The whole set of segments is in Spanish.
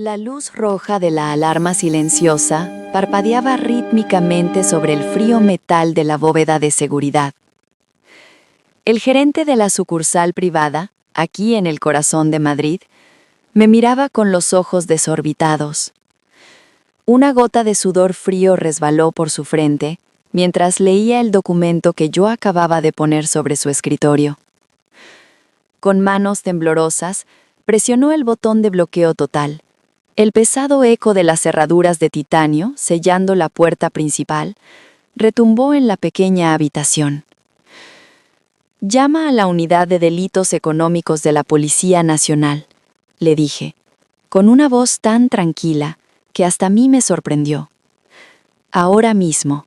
La luz roja de la alarma silenciosa parpadeaba rítmicamente sobre el frío metal de la bóveda de seguridad. El gerente de la sucursal privada, aquí en el corazón de Madrid, me miraba con los ojos desorbitados. Una gota de sudor frío resbaló por su frente mientras leía el documento que yo acababa de poner sobre su escritorio. Con manos temblorosas, presionó el botón de bloqueo total. El pesado eco de las cerraduras de titanio, sellando la puerta principal, retumbó en la pequeña habitación. «Llama a la Unidad de Delitos Económicos de la Policía Nacional», le dije, con una voz tan tranquila que hasta a mí me sorprendió. «Ahora mismo».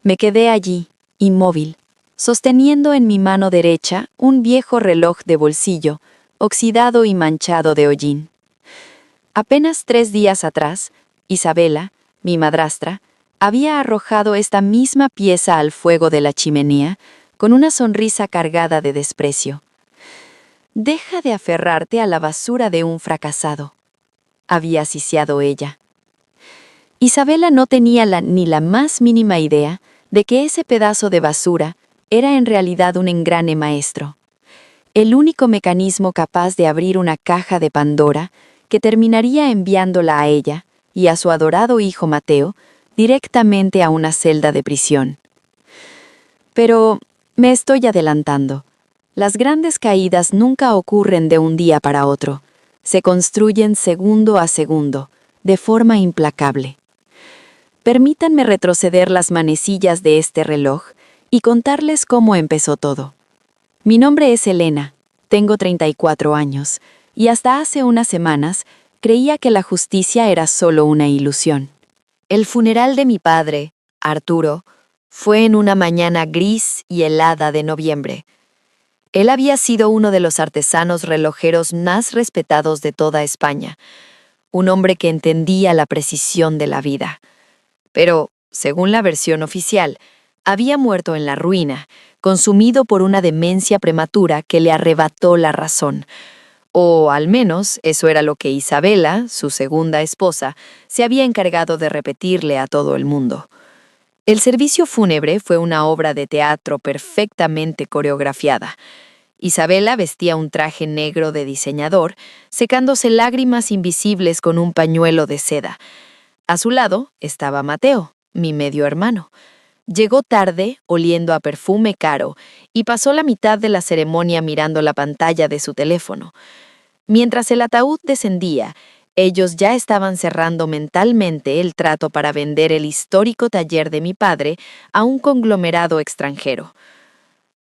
Me quedé allí, inmóvil, sosteniendo en mi mano derecha un viejo reloj de bolsillo, oxidado y manchado de hollín. Apenas 3 días atrás, Isabela, mi madrastra, había arrojado esta misma pieza al fuego de la chimenea con una sonrisa cargada de desprecio. «Deja de aferrarte a la basura de un fracasado», había sisiado ella. Isabela no tenía ni la más mínima idea de que ese pedazo de basura era en realidad un engrane maestro. El único mecanismo capaz de abrir una caja de Pandora que terminaría enviándola a ella y a su adorado hijo Mateo directamente a una celda de prisión. Pero me estoy adelantando. Las grandes caídas nunca ocurren de un día para otro. Se construyen segundo a segundo, de forma implacable. Permítanme retroceder las manecillas de este reloj y contarles cómo empezó todo. Mi nombre es Elena, tengo 34 años, y hasta hace unas semanas creía que la justicia era solo una ilusión. El funeral de mi padre, Arturo, fue en una mañana gris y helada de noviembre. Él había sido uno de los artesanos relojeros más respetados de toda España, un hombre que entendía la precisión de la vida. Pero, según la versión oficial, había muerto en la ruina, consumido por una demencia prematura que le arrebató la razón. O al menos eso era lo que Isabela, su segunda esposa, se había encargado de repetirle a todo el mundo. El servicio fúnebre fue una obra de teatro perfectamente coreografiada. Isabela vestía un traje negro de diseñador, secándose lágrimas invisibles con un pañuelo de seda. A su lado estaba Mateo, mi medio hermano. Llegó tarde, oliendo a perfume caro, y pasó la mitad de la ceremonia mirando la pantalla de su teléfono. Mientras el ataúd descendía, ellos ya estaban cerrando mentalmente el trato para vender el histórico taller de mi padre a un conglomerado extranjero.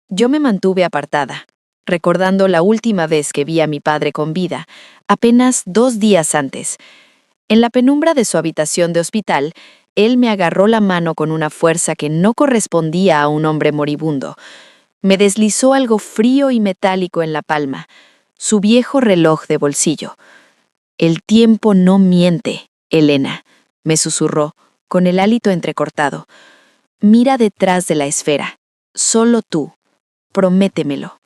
Yo me mantuve apartada, recordando la última vez que vi a mi padre con vida, apenas 2 días antes. En la penumbra de su habitación de hospital, él me agarró la mano con una fuerza que no correspondía a un hombre moribundo. Me deslizó algo frío y metálico en la palma, su viejo reloj de bolsillo. «El tiempo no miente, Elena», me susurró, con el hálito entrecortado. «Mira detrás de la esfera. Solo tú. Prométemelo».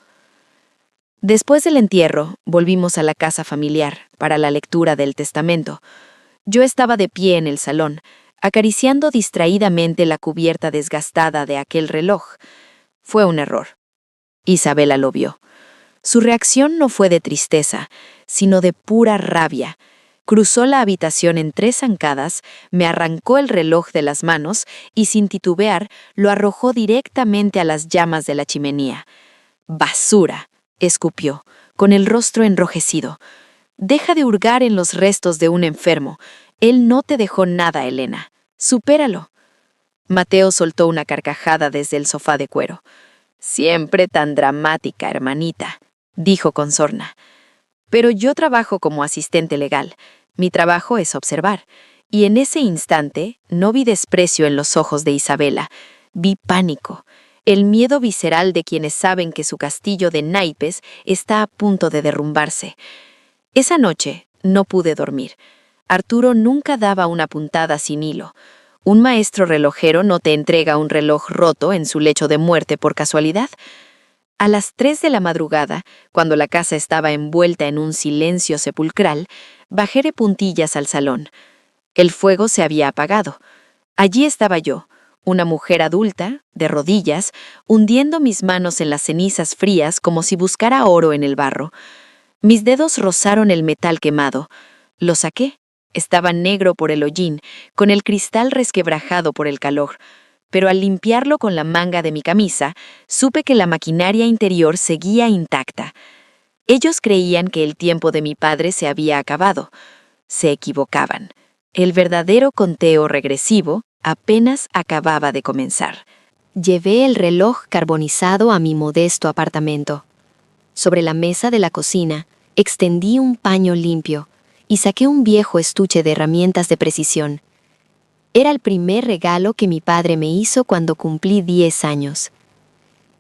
Después del entierro, volvimos a la casa familiar para la lectura del testamento. Yo estaba de pie en el salón, acariciando distraídamente la cubierta desgastada de aquel reloj. Fue un error. Isabela lo vio. Su reacción no fue de tristeza, sino de pura rabia. Cruzó la habitación en 3 zancadas, me arrancó el reloj de las manos y, sin titubear, lo arrojó directamente a las llamas de la chimenea. «¡Basura!», escupió, con el rostro enrojecido. «Deja de hurgar en los restos de un enfermo. Él no te dejó nada, Elena. Supéralo». Mateo soltó una carcajada desde el sofá de cuero. «Siempre tan dramática, hermanita», dijo con sorna. «Pero yo trabajo como asistente legal. Mi trabajo es observar». Y en ese instante no vi desprecio en los ojos de Isabela. Vi pánico, el miedo visceral de quienes saben que su castillo de naipes está a punto de derrumbarse. Esa noche no pude dormir. Arturo nunca daba una puntada sin hilo. Un maestro relojero no te entrega un reloj roto en su lecho de muerte por casualidad. A las 3 de la madrugada, cuando la casa estaba envuelta en un silencio sepulcral, Bajé de puntillas al salón. El fuego se había apagado. Allí estaba yo, una mujer adulta, de rodillas, hundiendo mis manos en las cenizas frías como si buscara oro en el barro. Mis dedos rozaron el metal quemado. Lo saqué. Estaba negro por el hollín, con el cristal resquebrajado por el calor. Pero al limpiarlo con la manga de mi camisa, supe que la maquinaria interior seguía intacta. Ellos creían que el tiempo de mi padre se había acabado. Se equivocaban. El verdadero conteo regresivo apenas acababa de comenzar. Llevé el reloj carbonizado a mi modesto apartamento. Sobre la mesa de la cocina, extendí un paño limpio y saqué un viejo estuche de herramientas de precisión. Era el primer regalo que mi padre me hizo cuando cumplí 10 años.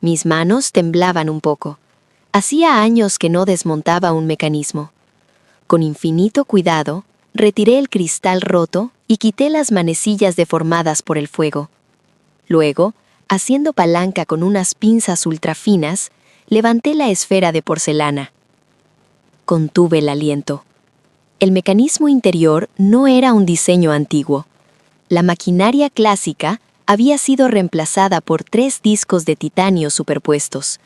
Mis manos temblaban un poco. Hacía años que no desmontaba un mecanismo. Con infinito cuidado, retiré el cristal roto y quité las manecillas deformadas por el fuego. Luego, haciendo palanca con unas pinzas ultrafinas, levanté la esfera de porcelana. Contuve el aliento. El mecanismo interior no era un diseño antiguo. La maquinaria clásica había sido reemplazada por 3 discos de titanio superpuestos.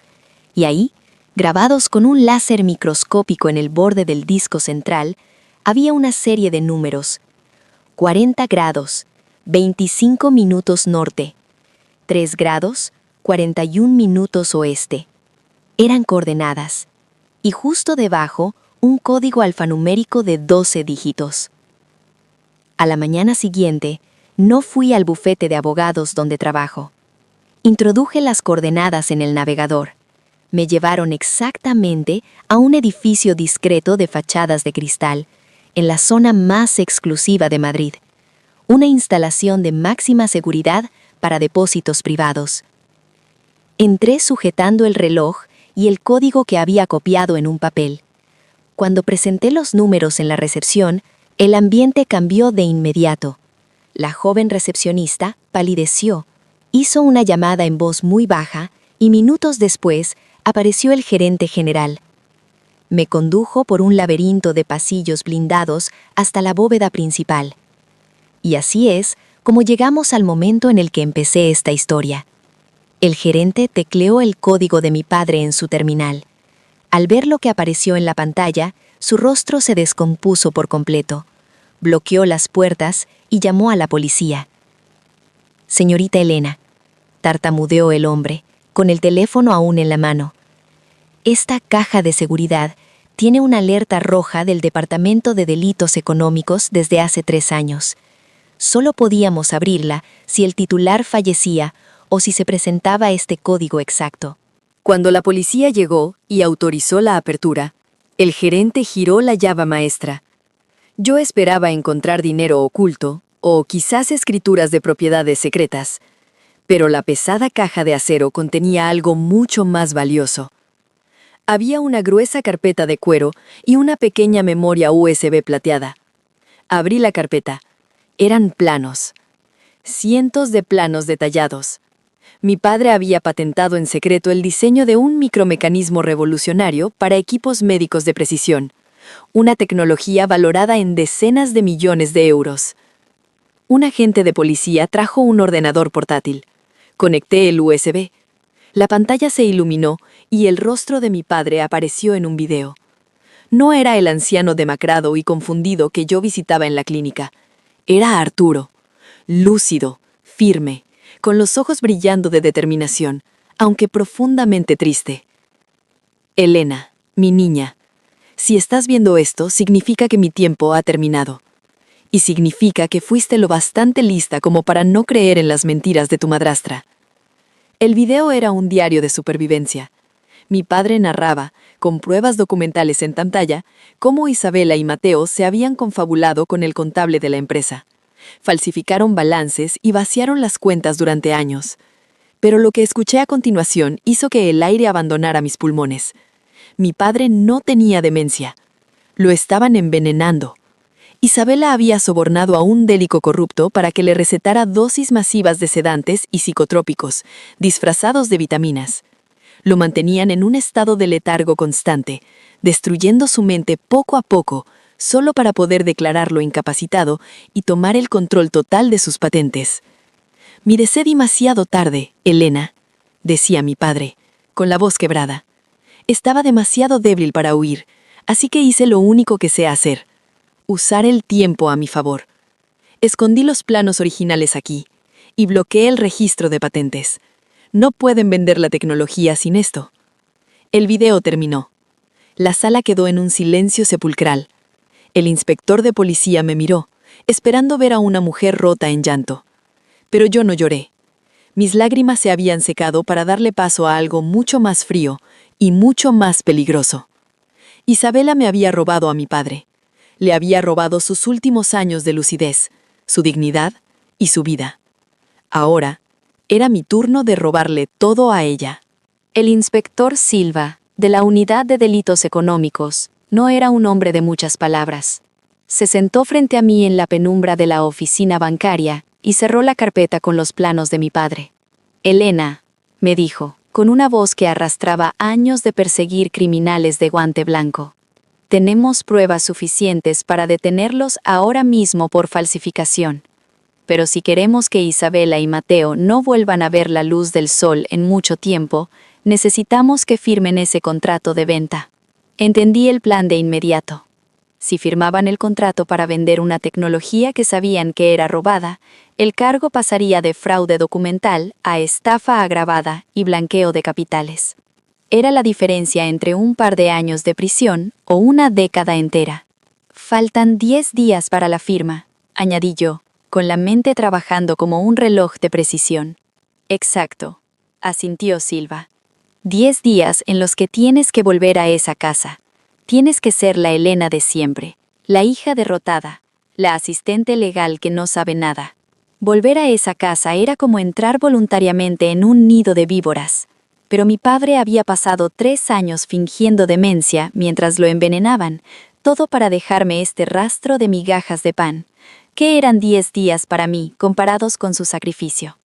Y ahí, grabados con un láser microscópico en el borde del disco central, había una serie de números. 40 grados, 25 minutos norte. 3 grados, 41 minutos oeste. Eran coordenadas. Y justo debajo, un código alfanumérico de 12 dígitos. A la mañana siguiente, no fui al bufete de abogados donde trabajo. Introduje las coordenadas en el navegador. Me llevaron exactamente a un edificio discreto de fachadas de cristal, en la zona más exclusiva de Madrid. Una instalación de máxima seguridad para depósitos privados. Entré sujetando el reloj y el código que había copiado en un papel. Cuando presenté los números en la recepción, el ambiente cambió de inmediato. La joven recepcionista palideció, hizo una llamada en voz muy baja y minutos después apareció el gerente general. Me condujo por un laberinto de pasillos blindados hasta la bóveda principal. Y así es como llegamos al momento en el que empecé esta historia. El gerente tecleó el código de mi padre en su terminal. Al ver lo que apareció en la pantalla, su rostro se descompuso por completo. Bloqueó las puertas y llamó a la policía. «Señorita Elena», tartamudeó el hombre, con el teléfono aún en la mano. «Esta caja de seguridad tiene una alerta roja del Departamento de Delitos Económicos desde hace 3 años. Solo podíamos abrirla si el titular fallecía o si se presentaba este código exacto». Cuando la policía llegó y autorizó la apertura, el gerente giró la llave maestra. Yo esperaba encontrar dinero oculto o quizás escrituras de propiedades secretas, pero la pesada caja de acero contenía algo mucho más valioso. Había una gruesa carpeta de cuero y una pequeña memoria USB plateada. Abrí la carpeta. Eran planos. Cientos de planos detallados. Mi padre había patentado en secreto el diseño de un micromecanismo revolucionario para equipos médicos de precisión, una tecnología valorada en decenas de millones de euros. Un agente de policía trajo un ordenador portátil. Conecté el USB. La pantalla se iluminó y el rostro de mi padre apareció en un video. No era el anciano demacrado y confundido que yo visitaba en la clínica. Era Arturo, lúcido, firme, con los ojos brillando de determinación, aunque profundamente triste. «Elena, mi niña, si estás viendo esto, significa que mi tiempo ha terminado. Y significa que fuiste lo bastante lista como para no creer en las mentiras de tu madrastra». El video era un diario de supervivencia. Mi padre narraba, con pruebas documentales en pantalla, cómo Isabela y Mateo se habían confabulado con el contable de la empresa. Falsificaron balances y vaciaron las cuentas durante años. Pero lo que escuché a continuación hizo que el aire abandonara mis pulmones. Mi padre no tenía demencia. Lo estaban envenenando. Isabela había sobornado a un délico corrupto para que le recetara dosis masivas de sedantes y psicotrópicos, disfrazados de vitaminas. Lo mantenían en un estado de letargo constante, destruyendo su mente poco a poco, solo para poder declararlo incapacitado y tomar el control total de sus patentes. «Mírese demasiado tarde, Elena», decía mi padre, con la voz quebrada. Estaba demasiado débil para huir, así que hice lo único que sé hacer: usar el tiempo a mi favor. Escondí los planos originales aquí y bloqueé el registro de patentes. No pueden vender la tecnología sin esto. El video terminó. La sala quedó en un silencio sepulcral. El inspector de policía me miró, esperando ver a una mujer rota en llanto. Pero yo no lloré. Mis lágrimas se habían secado para darle paso a algo mucho más frío y mucho más peligroso. Isabela me había robado a mi padre. Le había robado sus últimos años de lucidez, su dignidad y su vida. Ahora, era mi turno de robarle todo a ella. El inspector Silva, de la Unidad de Delitos Económicos, no era un hombre de muchas palabras. Se sentó frente a mí en la penumbra de la oficina bancaria y cerró la carpeta con los planos de mi padre. «Elena», me dijo, con una voz que arrastraba años de perseguir criminales de guante blanco, «tenemos pruebas suficientes para detenerlos ahora mismo por falsificación. Pero si queremos que Isabela y Mateo no vuelvan a ver la luz del sol en mucho tiempo, necesitamos que firmen ese contrato de venta». Entendí el plan de inmediato. Si firmaban el contrato para vender una tecnología que sabían que era robada, el cargo pasaría de fraude documental a estafa agravada y blanqueo de capitales. Era la diferencia entre un par de años de prisión o una década entera. «Faltan 10 días para la firma», añadí yo, con la mente trabajando como un reloj de precisión. «Exacto», asintió Silva. 10 días en los que tienes que volver a esa casa. Tienes que ser la Elena de siempre, la hija derrotada, la asistente legal que no sabe nada. Volver a esa casa era como entrar voluntariamente en un nido de víboras. Pero mi padre había pasado 3 años fingiendo demencia mientras lo envenenaban, todo para dejarme este rastro de migajas de pan. ¿Qué eran 10 días para mí comparados con su sacrificio?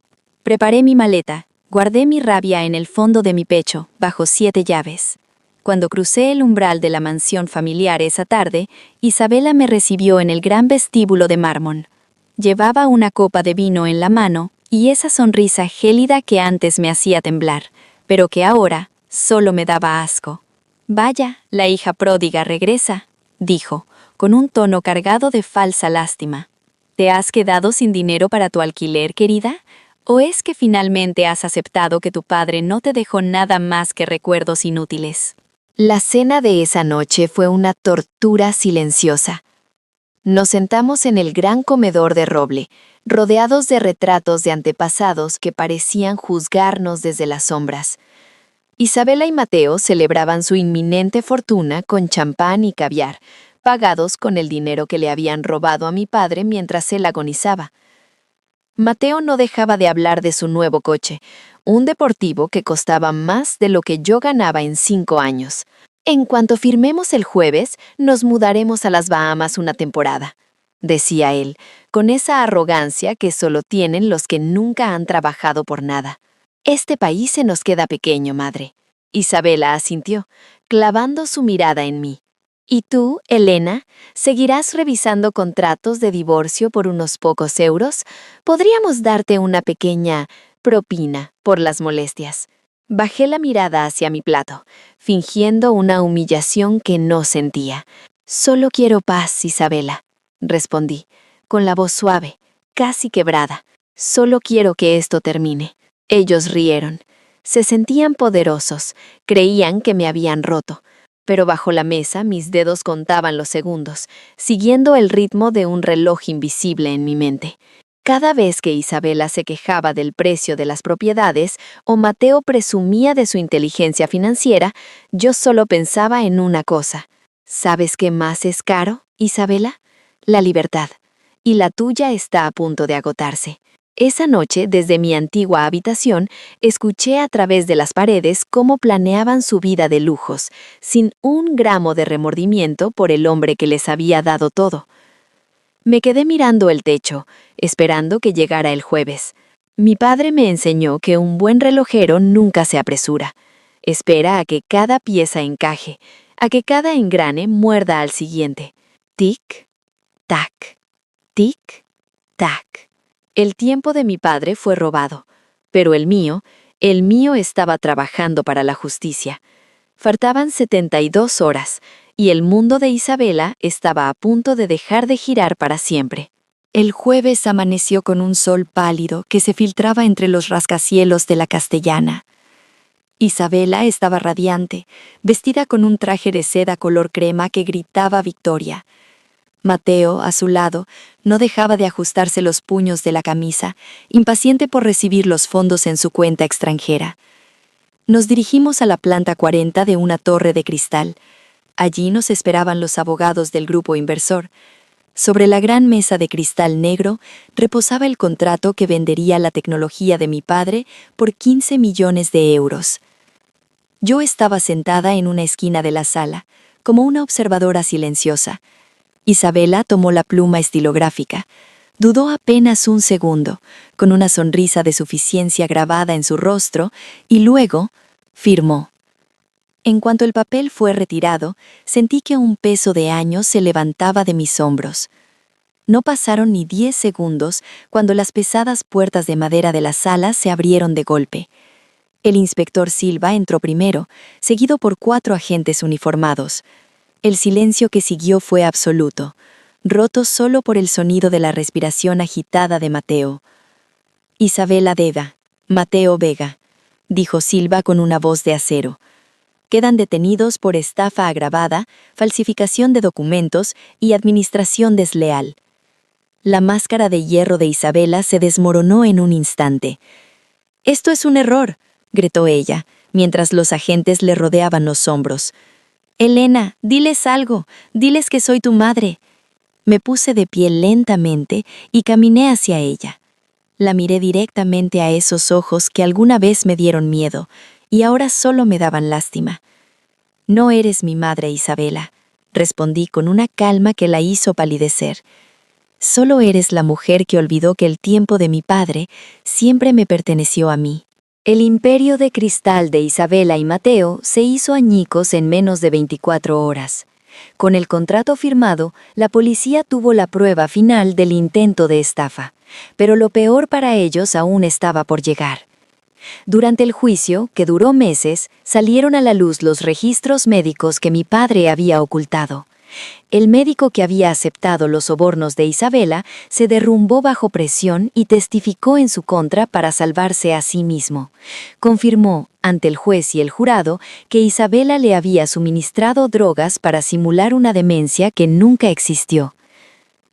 Preparé mi maleta. Guardé mi rabia en el fondo de mi pecho, bajo 7 llaves. Cuando crucé el umbral de la mansión familiar esa tarde, Isabela me recibió en el gran vestíbulo de mármol. Llevaba una copa de vino en la mano y esa sonrisa gélida que antes me hacía temblar, pero que ahora solo me daba asco. «Vaya, la hija pródiga regresa», dijo, con un tono cargado de falsa lástima. «¿Te has quedado sin dinero para tu alquiler, querida? ¿O es que finalmente has aceptado que tu padre no te dejó nada más que recuerdos inútiles?» La cena de esa noche fue una tortura silenciosa. Nos sentamos en el gran comedor de roble, rodeados de retratos de antepasados que parecían juzgarnos desde las sombras. Isabela y Mateo celebraban su inminente fortuna con champán y caviar, pagados con el dinero que le habían robado a mi padre mientras él agonizaba. Mateo no dejaba de hablar de su nuevo coche, un deportivo que costaba más de lo que yo ganaba en 5 años. «En cuanto firmemos el jueves, nos mudaremos a las Bahamas una temporada», decía él, con esa arrogancia que solo tienen los que nunca han trabajado por nada. «Este país se nos queda pequeño, madre». Isabela asintió, clavando su mirada en mí. «¿Y tú, Elena, seguirás revisando contratos de divorcio por unos pocos euros? Podríamos darte una pequeña propina por las molestias». Bajé la mirada hacia mi plato, fingiendo una humillación que no sentía. «Solo quiero paz, Isabela», respondí, con la voz suave, casi quebrada. «Solo quiero que esto termine». Ellos rieron. Se sentían poderosos, creían que me habían roto. Pero bajo la mesa mis dedos contaban los segundos, siguiendo el ritmo de un reloj invisible en mi mente. Cada vez que Isabela se quejaba del precio de las propiedades o Mateo presumía de su inteligencia financiera, yo solo pensaba en una cosa. ¿Sabes qué más es caro, Isabela? La libertad. Y la tuya está a punto de agotarse. Esa noche, desde mi antigua habitación, escuché a través de las paredes cómo planeaban su vida de lujos, sin un gramo de remordimiento por el hombre que les había dado todo. Me quedé mirando el techo, esperando que llegara el jueves. Mi padre me enseñó que un buen relojero nunca se apresura. Espera a que cada pieza encaje, a que cada engrane muerda al siguiente. Tic, tac, tic, tac. El tiempo de mi padre fue robado, pero el mío estaba trabajando para la justicia. Faltaban 72 horas, y el mundo de Isabela estaba a punto de dejar de girar para siempre. El jueves amaneció con un sol pálido que se filtraba entre los rascacielos de la Castellana. Isabela estaba radiante, vestida con un traje de seda color crema que gritaba victoria. Mateo, a su lado, no dejaba de ajustarse los puños de la camisa, impaciente por recibir los fondos en su cuenta extranjera. Nos dirigimos a la planta 40 de una torre de cristal. Allí nos esperaban los abogados del grupo inversor. Sobre la gran mesa de cristal negro reposaba el contrato que vendería la tecnología de mi padre por 15 millones de euros. Yo estaba sentada en una esquina de la sala, como una observadora silenciosa. Isabela tomó la pluma estilográfica. Dudó apenas un segundo, con una sonrisa de suficiencia grabada en su rostro, y luego firmó. En cuanto el papel fue retirado, sentí que un peso de años se levantaba de mis hombros. No pasaron ni 10 segundos cuando las pesadas puertas de madera de la sala se abrieron de golpe. El inspector Silva entró primero, seguido por 4 agentes uniformados. El silencio que siguió fue absoluto, roto solo por el sonido de la respiración agitada de Mateo. Isabela Vega, Mateo Vega, dijo Silva con una voz de acero. Quedan detenidos por estafa agravada, falsificación de documentos y administración desleal. La máscara de hierro de Isabela se desmoronó en un instante. «Esto es un error», gritó ella, mientras los agentes le rodeaban los hombros. «Elena, diles algo, diles que soy tu madre». Me puse de pie lentamente y caminé hacia ella. La miré directamente a esos ojos que alguna vez me dieron miedo, y ahora solo me daban lástima. «No eres mi madre, Isabela», respondí con una calma que la hizo palidecer. «Solo eres la mujer que olvidó que el tiempo de mi padre siempre me perteneció a mí». El imperio de cristal de Isabela y Mateo se hizo añicos en menos de 24 horas. Con el contrato firmado, la policía tuvo la prueba final del intento de estafa, pero lo peor para ellos aún estaba por llegar. Durante el juicio, que duró meses, salieron a la luz los registros médicos que mi padre había ocultado. El médico que había aceptado los sobornos de Isabela se derrumbó bajo presión y testificó en su contra para salvarse a sí mismo. Confirmó, ante el juez y el jurado, que Isabela le había suministrado drogas para simular una demencia que nunca existió.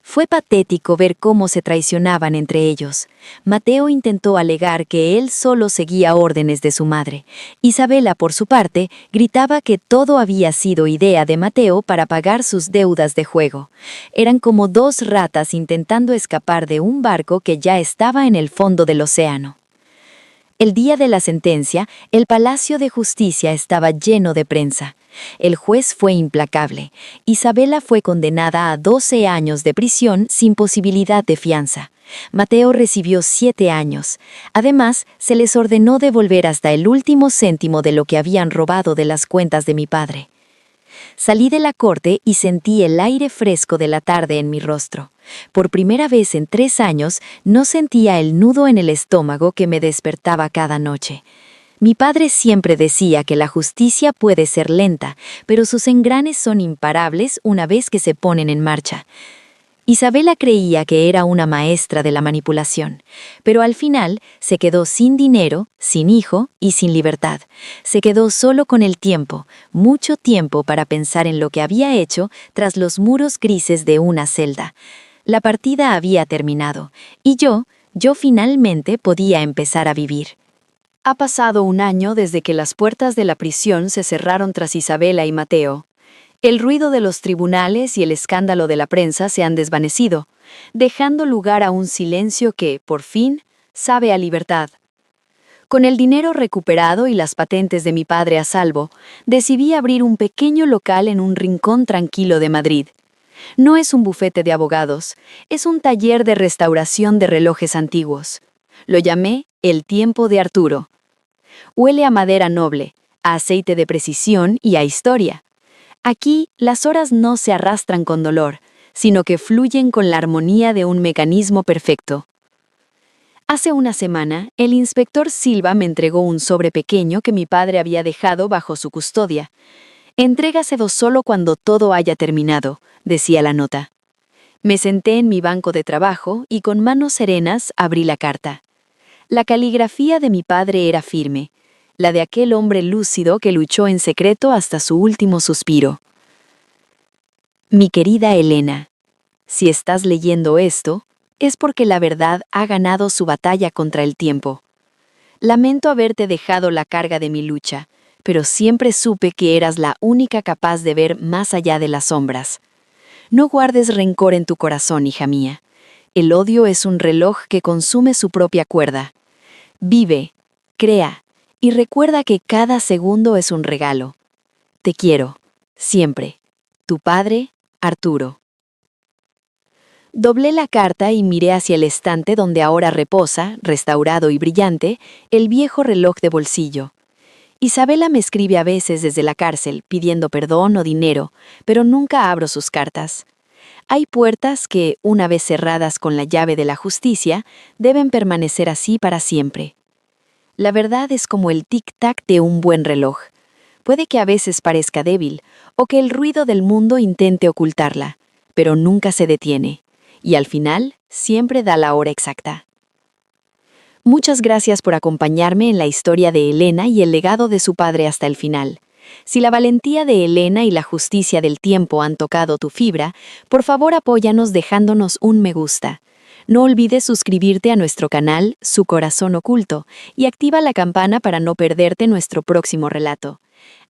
Fue patético ver cómo se traicionaban entre ellos. Mateo intentó alegar que él solo seguía órdenes de su madre. Isabela, por su parte, gritaba que todo había sido idea de Mateo para pagar sus deudas de juego. Eran como 2 ratas intentando escapar de un barco que ya estaba en el fondo del océano. El día de la sentencia, el Palacio de Justicia estaba lleno de prensa. El juez fue implacable. Isabela fue condenada a 12 años de prisión sin posibilidad de fianza. Mateo recibió 7 años. Además, se les ordenó devolver hasta el último céntimo de lo que habían robado de las cuentas de mi padre. Salí de la corte y sentí el aire fresco de la tarde en mi rostro. Por primera vez en 3 años, no sentía el nudo en el estómago que me despertaba cada noche. Mi padre siempre decía que la justicia puede ser lenta, pero sus engranes son imparables una vez que se ponen en marcha. Isabela creía que era una maestra de la manipulación, pero al final se quedó sin dinero, sin hijo y sin libertad. Se quedó solo con el tiempo, mucho tiempo para pensar en lo que había hecho tras los muros grises de una celda. La partida había terminado, y yo finalmente podía empezar a vivir. Ha pasado 1 año desde que las puertas de la prisión se cerraron tras Isabela y Mateo. El ruido de los tribunales y el escándalo de la prensa se han desvanecido, dejando lugar a un silencio que, por fin, sabe a libertad. Con el dinero recuperado y las patentes de mi padre a salvo, decidí abrir un pequeño local en un rincón tranquilo de Madrid. No es un bufete de abogados, es un taller de restauración de relojes antiguos. Lo llamé El Tiempo de Arturo. Huele a madera noble, a aceite de precisión y a historia. Aquí las horas no se arrastran con dolor, sino que fluyen con la armonía de un mecanismo perfecto. Hace una semana, el inspector Silva me entregó un sobre pequeño que mi padre había dejado bajo su custodia. «Entrégaselo solo cuando todo haya terminado», decía la nota. Me senté en mi banco de trabajo y con manos serenas abrí la carta. La caligrafía de mi padre era firme, la de aquel hombre lúcido que luchó en secreto hasta su último suspiro. Mi querida Elena, si estás leyendo esto, es porque la verdad ha ganado su batalla contra el tiempo. Lamento haberte dejado la carga de mi lucha, pero siempre supe que eras la única capaz de ver más allá de las sombras. No guardes rencor en tu corazón, hija mía. El odio es un reloj que consume su propia cuerda. Vive, crea, y recuerda que cada segundo es un regalo. Te quiero, siempre. Tu padre, Arturo. Doblé la carta y miré hacia el estante donde ahora reposa, restaurado y brillante, el viejo reloj de bolsillo. Isabela me escribe a veces desde la cárcel pidiendo perdón o dinero, pero nunca abro sus cartas. Hay puertas que, una vez cerradas con la llave de la justicia, deben permanecer así para siempre. La verdad es como el tic-tac de un buen reloj. Puede que a veces parezca débil, o que el ruido del mundo intente ocultarla, pero nunca se detiene, y al final siempre da la hora exacta. Muchas gracias por acompañarme en la historia de Elena y el legado de su padre hasta el final. Si la valentía de Elena y la justicia del tiempo han tocado tu fibra, por favor apóyanos dejándonos un me gusta. No olvides suscribirte a nuestro canal, Su Corazón Oculto, y activa la campana para no perderte nuestro próximo relato.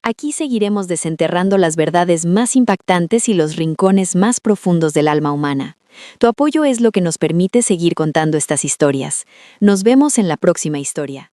Aquí seguiremos desenterrando las verdades más impactantes y los rincones más profundos del alma humana. Tu apoyo es lo que nos permite seguir contando estas historias. Nos vemos en la próxima historia.